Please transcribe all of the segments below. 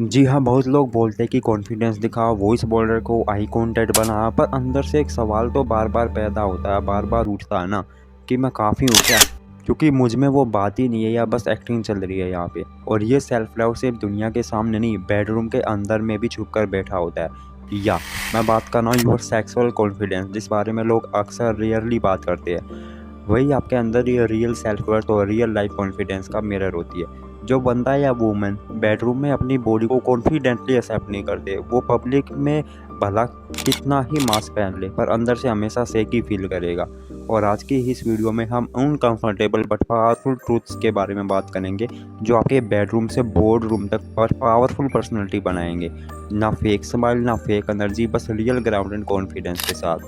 जी हाँ, बहुत लोग बोलते हैं कि कॉन्फिडेंस दिखाओ, वॉइस मॉडल को, आई कॉन्टैक्ट बना, पर अंदर से एक सवाल तो बार-बार पैदा होता है, बार-बार उठता है ना कि मैं काफ़ी हूँ क्या? क्योंकि मुझ में वो बात ही नहीं है या बस एक्टिंग चल रही है यहाँ पे। और ये सेल्फ डाउट सिर्फ दुनिया के सामने नहीं, बेडरूम के अंदर में भी छुप कर बैठा होता है। या मैं बात कर रहा हूँ योर सेक्सुअल कॉन्फिडेंस, जिस बारे में लोग अक्सर रेयरली बात करते हैं। वही आपके अंदर ये रियल सेल्फ वर्थ और रियल लाइफ कॉन्फिडेंस का मिरर होती है। जो बंदा या वूमेन बेडरूम में अपनी बॉडी को कॉन्फिडेंटली एक्सेप्ट नहीं करते, वो पब्लिक में भला कितना ही मास्क पहन ले पर अंदर से हमेशा सेक ही फील करेगा। और आज की इस वीडियो में हम उन कंफर्टेबल बट पावरफुल ट्रूथ्स के बारे में बात करेंगे जो आपके बेडरूम से बोर्ड रूम तक और पावरफुल पर्सनैलिटी बनाएंगे। ना फेक स्माइल, ना फेक एनर्जी, बस रियल ग्राउंड एंड कॉन्फिडेंस के साथ।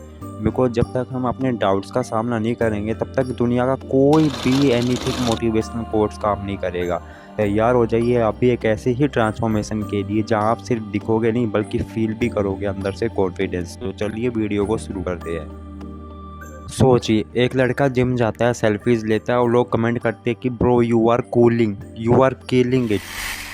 बिकॉज जब तक हम अपने डाउट्स का सामना नहीं करेंगे तब तक दुनिया का कोई भी एनीथिंग मोटिवेशनल कोर्स काम नहीं करेगा। तैयार हो जाइए आप भी एक ऐसे ही ट्रांसफॉर्मेशन के लिए जहां आप सिर्फ दिखोगे नहीं बल्कि फील भी करोगे अंदर से कॉन्फिडेंस। तो चलिए वीडियो को शुरू करते हैं। सोचिए, एक लड़का जिम जाता है, सेल्फीज लेता है और लोग कमेंट करते हैं कि bro you are cooling, you are killing it.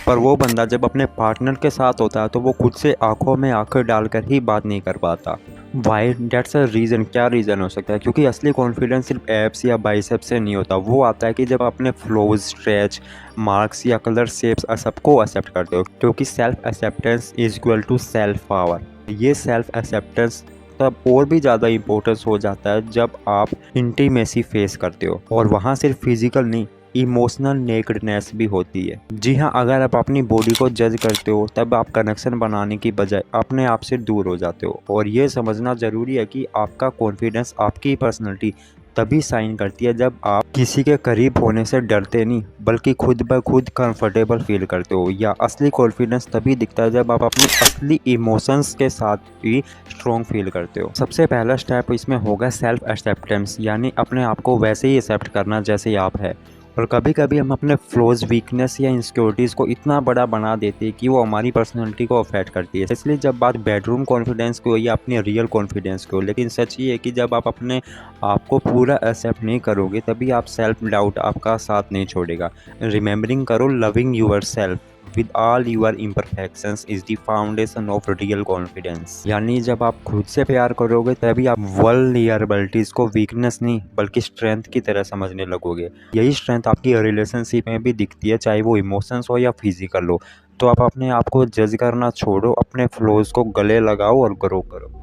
पर वो बंदा जब अपने पार्टनर के साथ होता है तो वो खुद से आंखों में आंखें डालकर ही बात नहीं कर पाता। Why that's a reason. क्या रीज़न हो सकता है? क्योंकि असली कॉन्फिडेंस सिर्फ एब्स या बाइसेप्स से नहीं होता, वो आता है कि जब अपने फ्लोज, स्ट्रेच मार्क्स या कलर शेप्स सबको एक्सेप्ट करते हो। क्योंकि self acceptance is equal to self power. ये सेल्फ एक्सेप्टेंस तब और भी ज़्यादा इम्पोर्टेंस हो जाता है जब आप इंटीमेसी फेस करते हो, और वहाँ सिर्फ फिजिकल नहीं, इमोशनल नेकेडनेस भी होती है। जी हाँ, अगर आप अपनी बॉडी को जज करते हो तब आप कनेक्शन बनाने की बजाय अपने आप से दूर हो जाते हो। और ये समझना ज़रूरी है कि आपका कॉन्फिडेंस, आपकी पर्सनैलिटी तभी साइन करती है जब आप किसी के करीब होने से डरते नहीं बल्कि खुद ब खुद कंफर्टेबल फील करते हो। या असली कॉन्फिडेंस तभी दिखता है जब आप अपने असली इमोशंस के साथ भी स्ट्रॉन्ग फील करते हो। सबसे पहला स्टेप इसमें होगा सेल्फ एक्सेप्टेंस, यानी अपने आप को वैसे ही एक्सेप्ट करना जैसे आप है। और कभी कभी हम अपने फ्लॉज, वीकनेस या इनसिक्योरिटीज़ को इतना बड़ा बना देते हैं कि वो हमारी पर्सनैलिटी को अफेक्ट करती है। इसलिए जब बात बेडरूम कॉन्फिडेंस की हो या अपने रियल कॉन्फिडेंस की हो, लेकिन सच ये है कि जब आप अपने आप को पूरा एक्सेप्ट नहीं करोगे तभी आप सेल्फ डाउट आपका साथ नहीं छोड़ेगा। रिमेंबरिंग करो, loving yourself with all your imperfections is the foundation of real confidence. यानी जब आप खुद से प्यार करोगे तभी आप वल्नरेबिलिटीज को वीकनेस नहीं बल्कि स्ट्रेंथ की तरह समझने लगोगे। यही स्ट्रेंथ आपकी रिलेशनशिप में भी दिखती है, चाहे वो इमोशंस हो या फिजिकल हो। तो आप अपने आप को जज करना छोड़ो, अपने फ्लोज को गले लगाओ और ग्रो करो।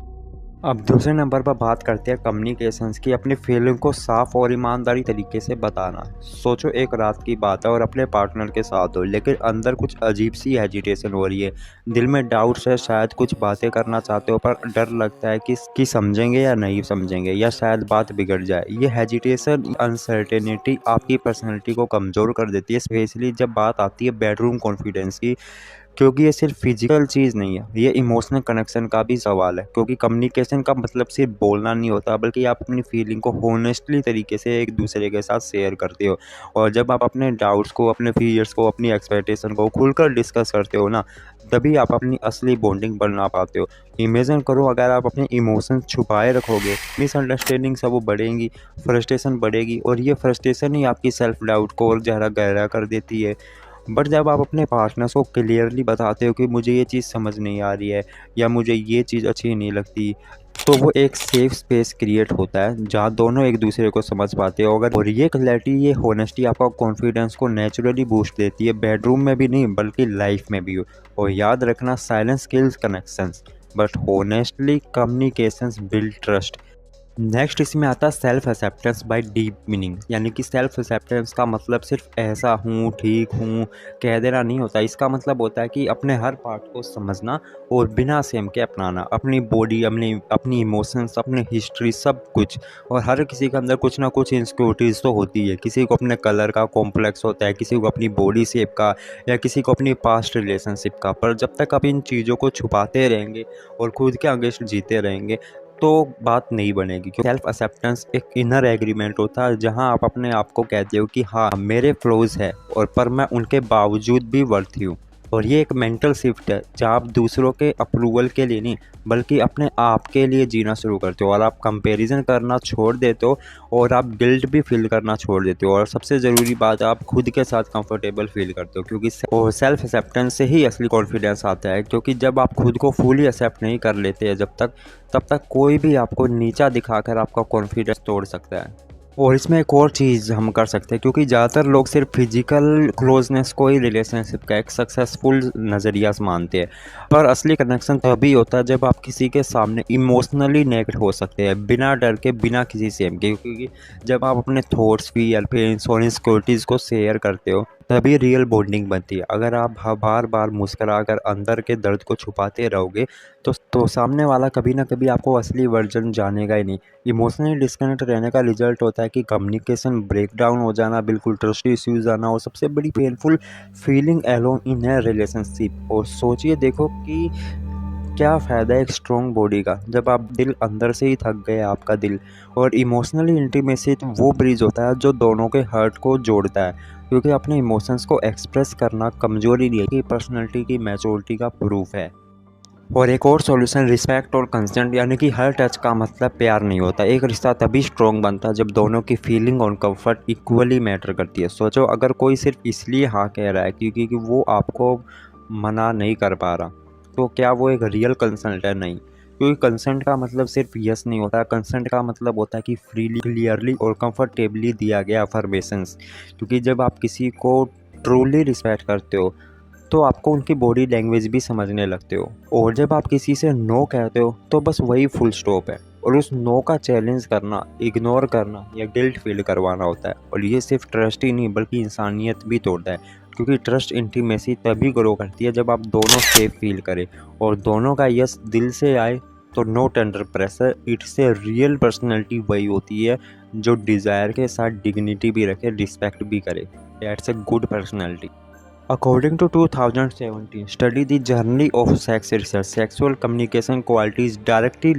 अब दूसरे नंबर पर बात करते हैं कम्युनिकेशंस की। अपनी फीलिंग को साफ और ईमानदारी तरीके से बताना। सोचो, एक रात की बात है और अपने पार्टनर के साथ हो, लेकिन अंदर कुछ अजीब सी हेजिटेशन हो रही है। दिल में डाउट्स है, शायद कुछ बातें करना चाहते हो पर डर लगता है कि समझेंगे या नहीं समझेंगे, या शायद बात बिगड़ जाए। ये हेजिटेशन, अनसर्टेनिटी आपकी पर्सनैलिटी को कमज़ोर कर देती है, स्पेशली जब बात आती है बेडरूम कॉन्फिडेंस की। क्योंकि ये सिर्फ फिजिकल चीज़ नहीं है, ये इमोशनल कनेक्शन का भी सवाल है। क्योंकि कम्युनिकेशन का मतलब सिर्फ बोलना नहीं होता बल्कि आप अपनी फीलिंग को होनेस्टली तरीके से एक दूसरे के साथ शेयर करते हो। और जब आप अपने डाउट्स को, अपने फियर्स को, अपनी एक्सपेक्टेशन को खुलकर डिस्कस करते हो ना, तभी आप अपनी असली बॉन्डिंग बना पाते हो। इमेजिन करो, अगर आप अपने इमोशंस छुपाए रखोगे, मिसअंडरस्टैंडिंग सब वो बढ़ेंगी, फ्रस्ट्रेशन बढ़ेगी, और ये फ्रस्ट्रेशन ही आपकी सेल्फ डाउट को और ज़्यादा गहरा कर देती है। बट जब आप अपने पार्टनर्स को क्लियरली बताते हो कि मुझे ये चीज़ समझ नहीं आ रही है या मुझे ये चीज़ अच्छी नहीं लगती, तो वो एक सेफ स्पेस क्रिएट होता है जहाँ दोनों एक दूसरे को समझ पाते हो। अगर और ये क्लैरिटी, ये होनेस्टी आपका कॉन्फिडेंस को नेचुरली बूस्ट देती है, बेडरूम में भी नहीं बल्कि लाइफ में भी। और याद रखना, silence kills connections but honestly communications build trust. Next इसमें आता है self acceptance bye deep meaning. यानी कि सेल्फ एक्सेप्टेंस का मतलब सिर्फ ऐसा हूँ, ठीक हूँ कह देना नहीं होता। इसका मतलब होता है कि अपने हर पार्ट को समझना और बिना सेम के अपनाना। अपनी बॉडी, अपनी इमोशंस, अपनी हिस्ट्री, सब कुछ। और हर किसी के अंदर कुछ ना कुछ इनसिक्योरिटीज़ तो होती है। किसी को अपने कलर का कॉम्प्लेक्स होता है, किसी को अपनी बॉडी शेप का, या किसी को अपनी पास्ट रिलेशनशिप का। पर जब तक आप इन चीज़ों को छुपाते रहेंगे और खुद के अगेंस्ट जीते रहेंगे तो बात नहीं बनेगी। क्योंकि सेल्फ एक्सेप्टेंस एक इनर एग्रीमेंट होता है जहां आप अपने आप को कहते हो कि हाँ, मेरे फ्लॉज है और पर मैं उनके बावजूद भी वर्थी हूँ। और ये एक मेंटल शिफ्ट है जहाँ आप दूसरों के अप्रूवल के लिए नहीं बल्कि अपने आप के लिए जीना शुरू करते हो और आप कंपैरिजन करना छोड़ देते हो और आप गिल्ट भी फील करना छोड़ देते हो और सबसे ज़रूरी बात आप खुद के साथ कंफर्टेबल फील करते हो क्योंकि सेल्फ एक्सेप्टेंस से ही असली कॉन्फिडेंस आता है क्योंकि जब आप खुद को फुली एक्सेप्ट नहीं कर लेते हैं तब तक कोई भी आपको नीचा दिखाकर आपका कॉन्फिडेंस तोड़ सकता है। और इसमें एक और चीज़ हम कर सकते हैं क्योंकि ज़्यादातर लोग सिर्फ फिजिकल क्लोजनेस को ही रिलेशनशिप का एक सक्सेसफुल नज़रिया से मानते हैं, पर असली कनेक्शन तभी होता है जब आप किसी के सामने इमोशनली नेकेड हो सकते हैं बिना डर के, बिना किसी सेम के, क्योंकि जब आप अपने थॉट्स, फियर, पेन्स और इनसिक्योरिटीज़ को शेयर करते हो तभी रियल बॉन्डिंग बनती है। अगर आप बार बार मुस्कुराकर अंदर के दर्द को छुपाते रहोगे तो सामने वाला कभी ना कभी आपको असली वर्जन जानेगा ही नहीं। इमोशनली डिस्कनेक्ट रहने का रिजल्ट होता है कि कम्युनिकेशन ब्रेकडाउन हो जाना, बिल्कुल ट्रस्ट इश्यूज आना और सबसे बड़ी पेनफुल फीलिंग एलोन इन है रिलेशनशिप। और सोचिए देखो कि क्या फ़ायदा है एक स्ट्रॉन्ग बॉडी का जब आप दिल अंदर से ही थक गए आपका दिल। और इमोशनली इंटीमेसी तो वो ब्रिज होता है जो दोनों के हर्ट को जोड़ता है क्योंकि अपने इमोशंस को एक्सप्रेस करना कमजोरी नहीं है कि पर्सनैलिटी की मैच्योरिटी का प्रूफ है। और एक और सॉल्यूशन रिस्पेक्ट और कंसेंट, यानी कि हर टच का मतलब प्यार नहीं होता। एक रिश्ता तभी स्ट्रॉन्ग बनता है जब दोनों की फीलिंग और कंफर्ट इक्वली मैटर करती है। सोचो अगर कोई सिर्फ इसलिए हाँ कह रहा है क्योंकि वो आपको मना नहीं कर पा रहा तो क्या वो एक रियल कंसेंट है? नहीं, क्योंकि कंसेंट का मतलब सिर्फ यस नहीं होता। कंसेंट का मतलब होता है कि फ्रीली, क्लियरली और कंफर्टेबली दिया गया अफर्मेशंस। क्योंकि जब आप किसी को ट्रूली रिस्पेक्ट करते हो तो आपको उनकी बॉडी लैंग्वेज भी समझने लगते हो और जब आप किसी से नो कहते हो तो बस वही फुल स्टॉप है। और उस नो का चैलेंज करना, इग्नोर करना या गिल्ट फील करवाना होता है। और ये सिर्फ ट्रस्ट ही नहीं बल्कि इंसानियत भी तोड़ता है क्योंकि ट्रस्ट इंटीमेसी तभी ग्रो करती है जब आप दोनों सेफ फील करें और दोनों का यस दिल से आए। तो no tender pressure, it's a real personality वही होती है जो डिज़ायर के साथ डिग्निटी भी रखे, रिस्पेक्ट भी करे। That's a good personality. According to 2017 study, the journey of sex research, sexual communication qualities directly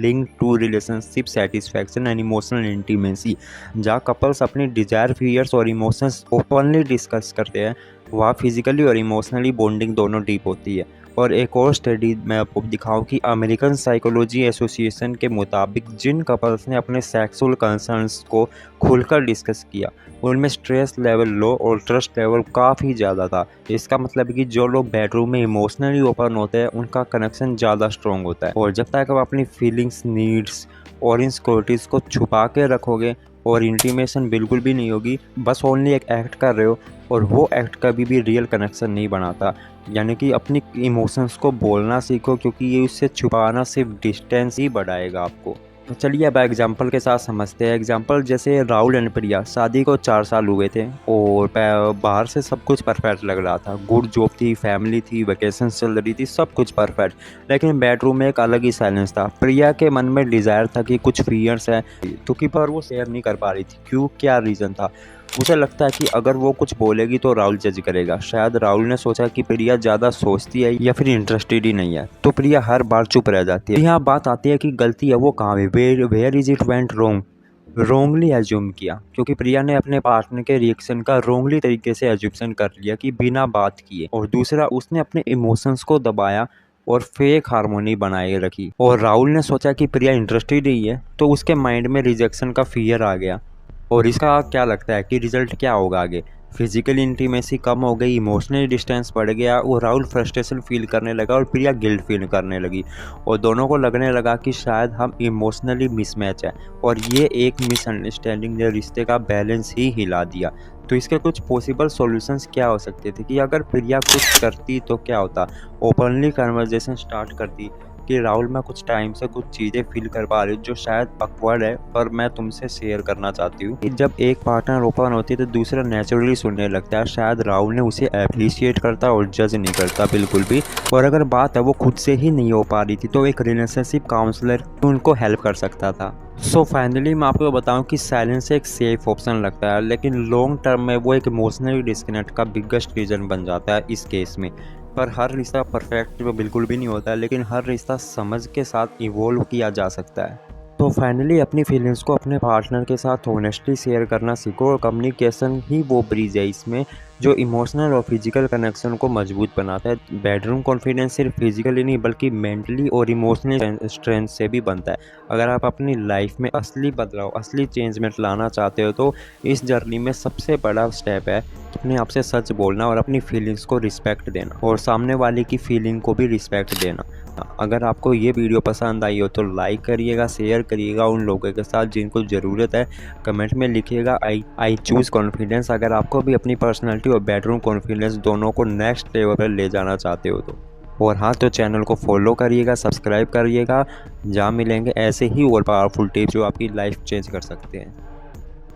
linked to relationship satisfaction and emotional intimacy। जहाँ कपल्स अपनी डिजायर, फियर्स और इमोशंस ओपनली डिस्कस करते हैं वहाँ फिजिकली और emotionally bonding दोनों deep होती है। और एक और स्टडी मैं आपको दिखाऊं कि अमेरिकन साइकोलॉजी एसोसिएशन के मुताबिक जिन कपल्स ने अपने सेक्सुअल कंसर्न्स को खुलकर डिस्कस किया उनमें स्ट्रेस लेवल लो और ट्रस्ट लेवल काफ़ी ज़्यादा था। इसका मतलब है कि जो लोग बेडरूम में इमोशनली ओपन होते हैं उनका कनेक्शन ज़्यादा स्ट्रॉन्ग होता है। और जब तक आप अपनी फीलिंग्स, नीड्स और इनसिक्योरिटीज़ को छुपा के रखोगे और इंटीमेशन बिल्कुल भी नहीं होगी, बस ओनली एक एक्ट कर रहे हो और वो एक्ट कभी भी रियल कनेक्शन नहीं बनाता। यानी कि अपनी इमोशंस को बोलना सीखो क्योंकि ये उससे छुपाना सिर्फ डिस्टेंस ही बढ़ाएगा आपको। तो चलिए अब एग्जांपल के साथ समझते हैं। एग्जांपल जैसे राहुल एंड प्रिया, शादी को 4 साल हुए थे और बाहर से सब कुछ परफेक्ट लग रहा था। गुड जॉब थी, फैमिली थी, वेकेशन चल रही थी, सब कुछ परफेक्ट। लेकिन बेडरूम में एक अलग ही साइलेंस था। प्रिया के मन में डिज़ायर था कि कुछ फियर्स है तो पर वो शेयर नहीं कर पा रही थी। क्यों, क्या रीज़न था? उसे लगता है कि अगर वो कुछ बोलेगी तो राहुल जज करेगा। शायद राहुल ने सोचा कि प्रिया ज़्यादा सोचती है या फिर इंटरेस्टेड ही नहीं है, तो प्रिया हर बार चुप रह जाती है। यहाँ बात आती है कि गलती है वो कहाँ है, where is it went wrong. Wrongly assume किया क्योंकि प्रिया ने अपने पार्टनर के रिएक्शन का रॉन्गली तरीके से एज्यूम्शन कर लिया कि बिना बात किए। और दूसरा, उसने अपने इमोशंस को दबाया और फेक हार्मोनी बनाए रखी। और राहुल ने सोचा कि प्रिया इंटरेस्टेड ही है तो उसके माइंड में रिजेक्शन का फियर आ गया। और इसका क्या लगता है कि रिजल्ट क्या होगा आगे? फिजिकल इंटीमेसी कम हो गई, इमोशनल डिस्टेंस बढ़ गया और राहुल फ्रस्ट्रेशन फील करने लगा और प्रिया गिल्ट फील करने लगी। और दोनों को लगने लगा कि शायद हम इमोशनली मिसमैच है और ये एक मिसअंडरस्टैंडिंग ने रिश्ते का बैलेंस ही हिला दिया। तो इसके कुछ पॉसिबल सॉल्यूशंस क्या हो सकते थे कि अगर प्रिया कुछ करती तो क्या होता? ओपनली कन्वर्जेशन स्टार्ट करती कि राहुल, मैं कुछ टाइम से कुछ चीज़ें फील कर पा रही हूँ जो शायद awkward है पर मैं तुमसे शेयर करना चाहती हूँ। जब एक पार्टनर ओपन होती है तो दूसरा नेचुरली सुनने लगता है। शायद राहुल ने उसे अप्रिशिएट करता और जज नहीं करता बिल्कुल भी। और अगर बात है वो खुद से ही नहीं हो पा रही थी तो एक रिलेशनशिप काउंसलर उनको हेल्प कर सकता था। सो फाइनली मैं आपको बताऊं कि साइलेंस एक सेफ ऑप्शन लगता है लेकिन लॉन्ग टर्म में वो एक इमोशनली डिस्कनेक्ट का बिगेस्ट रीज़न बन जाता है इस केस में। पर हर रिश्ता परफेक्ट बिल्कुल भी नहीं होता है लेकिन हर रिश्ता समझ के साथ इवोल्व किया जा सकता है। तो फाइनली अपनी फीलिंग्स को अपने पार्टनर के साथ ऑनेस्टली शेयर करना सीखो और कम्युनिकेशन ही वो ब्रिज है इसमें जो इमोशनल और फिजिकल कनेक्शन को मजबूत बनाता है। बेडरूम कॉन्फिडेंस सिर्फ फिजिकली नहीं बल्कि मेंटली और इमोशनली स्ट्रेंथ से भी बनता है। अगर आप अपनी लाइफ में असली बदलाव, असली चेंजमेंट लाना चाहते हो तो इस जर्नी में सबसे बड़ा स्टेप है अपने आप से सच बोलना और अपनी फीलिंग्स को रिस्पेक्ट देना और सामने वाले की फीलिंग को भी रिस्पेक्ट देना। अगर आपको ये वीडियो पसंद आई हो तो लाइक करिएगा, शेयर करिएगा उन लोगों के साथ जिनको ज़रूरत है। कमेंट में लिखिएगा आई चूज़ कॉन्फिडेंस अगर आपको भी अपनी पर्सनैलिटी और बेडरूम कॉन्फिडेंस दोनों को नेक्स्ट लेवल पर ले जाना चाहते हो तो। और हाँ, तो चैनल को फॉलो करिएगा, सब्सक्राइब करिएगा। जहाँ मिलेंगे ऐसे ही और पावरफुल टिप्स जो आपकी लाइफ चेंज कर सकते हैं।